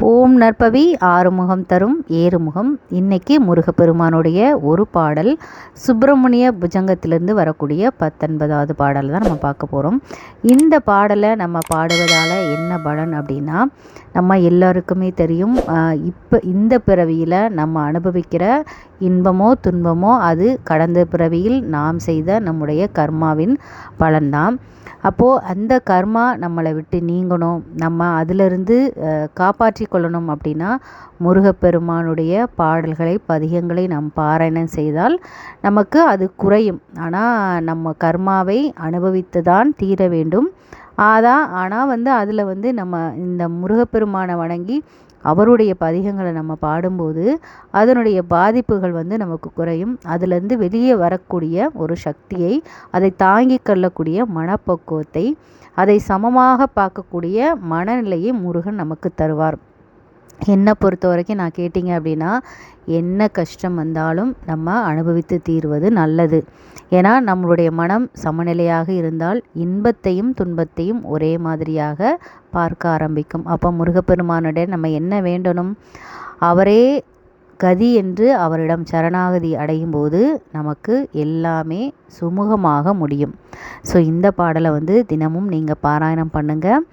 ஓம் நற்பவி ஆறுமுகம் தரும் ஏறுமுகம். இன்னைக்கு முருகப்பெருமானுடைய ஒரு பாடல் சுப்பிரமணிய புஜங்கத்திலிருந்து வரக்கூடிய 19வது பாடல் தான் நம்ம பார்க்க போகிறோம். இந்த பாடலை நம்ம பாடுவதால் என்ன பலன் அப்படின்னா, நம்ம எல்லாருக்குமே தெரியும், இப்போ இந்த பிறவியில் நம்ம அனுபவிக்கிற இன்பமோ துன்பமோ அது கடந்த பிறவியில் நாம் செய்த நம்முடைய கர்மாவின் பலன்தான். அப்போது அந்த கர்மா நம்மளை விட்டு நீங்கணும், நம்ம அதிலிருந்து காப்பாற்றி கொள்ளணும் அப்படின்னா முருகப்பெருமானுடைய பாடல்களை பதிகங்களை நாம் பாராயணம் செய்தால் நமக்கு அது குறையும். ஆனால் நம்ம கர்மாவை அனுபவித்து தான் தீர வேண்டும். ஆனால் அதில் நம்ம இந்த முருகப்பெருமானை வணங்கி அவருடைய பதிகங்களை நம்ம பாடும்போது அதனுடைய பாதிப்புகள் நமக்கு குறையும். அதிலிருந்து வெளியே வரக்கூடிய ஒரு சக்தியை, அதை தாங்கி கொள்ளக்கூடிய மனப்பக்குவத்தை, அதை சமமாக பார்க்கக்கூடிய மனநிலையை முருகன் நமக்கு தருவார். என்னை பொறுத்த வரைக்கும் நான் கேட்டிங்க அப்படின்னா, என்ன கஷ்டம் வந்தாலும் நம்ம அனுபவித்து தீர்வது நல்லது. ஏன்னா நம்மளுடைய மனம் சமநிலையாக இருந்தால் இன்பத்தையும் துன்பத்தையும் ஒரே மாதிரியாக பார்க்க ஆரம்பிக்கும். அப்போ முருகப்பெருமானுடைய நம்ம என்ன வேண்டணும்? அவரே கதி என்று அவரிடம் சரணாகதி அடையும் போது நமக்கு எல்லாமே சுமூகமாக முடியும். ஸோ இந்த பாடலை தினமும் நீங்கள் பாராயணம் பண்ணுங்கள்.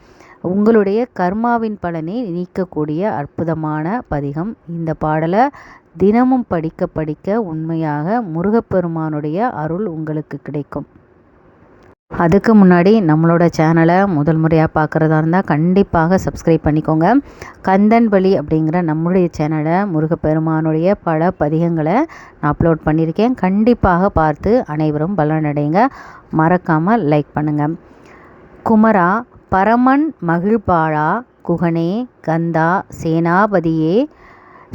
உங்களுடைய கர்மாவின் பலனை நீக்கக்கூடிய அற்புதமான பதிகம். இந்த பாடலை தினமும் படிக்க படிக்க உண்மையாக முருகப்பெருமானுடைய அருள் உங்களுக்கு கிடைக்கும். அதுக்கு முன்னாடி நம்மளோட சேனலை முதல் முறையாக பார்க்குறதா இருந்தால் கண்டிப்பாக சப்ஸ்கிரைப் பண்ணிக்கோங்க. கந்தன் வழி அப்படிங்கிற நம்மளுடைய சேனலை முருகப்பெருமானுடைய பல பதிகங்களை நான் அப்லோட் பண்ணியிருக்கேன். கண்டிப்பாக பார்த்து அனைவரும் பலனடைங்க. மறக்காமல் லைக் பண்ணுங்கள். குமரா பரமன் மகிழ்பாழா குகனே கந்தா சேனாபதியே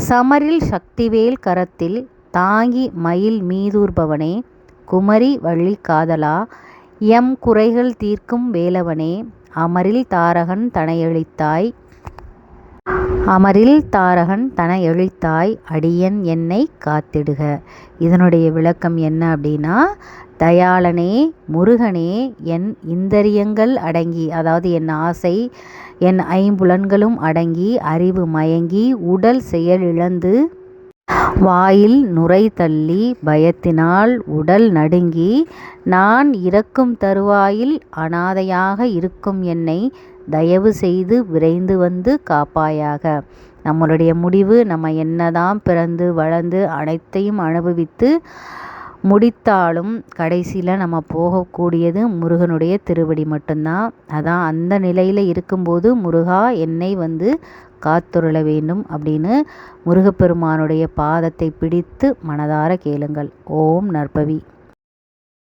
சமரில் சக்திவேல் கரத்தில் தாங்கி மயில் மீதூர்பவனே குமரி வள்ளி காதலா எம் குறைகள் தீர்க்கும் வேலவனே அமரில் தாரகன் தன எழுத்தாய் அடியன் என்னை காத்திடுக. இதனுடைய விளக்கம் என்ன அப்படின்னா, தயாளனே முருகனே என் இந்தரியங்கள் அடங்கி, அதாவது என் ஆசை என் ஐம்புலன்களும் அடங்கி அறிவு மயங்கி உடல் செயல் இழந்து வாயில் நுரை தள்ளி பயத்தினால் உடல் நடுங்கி நான் இறக்கும் தருவாயில் அனாதையாக இருக்கும் என்னை தயவு செய்து விரைந்து வந்து காப்பாயாக. நம்மளுடைய முடிவு, நம்ம என்னதான் பிறந்து வளர்ந்து அனைத்தையும் அனுபவித்து முடித்தாலும் கடைசியில் நம்ம போகக்கூடியது முருகனுடைய திருவடி மட்டும்தான். அதான் அந்த நிலையில் இருக்கும்போது முருகா என்னை காத்துருள வேண்டும் அப்படின்னு முருகப்பெருமானுடைய பாதத்தை பிடித்து மனதார கேளுங்கள். ஓம் நற்பவி.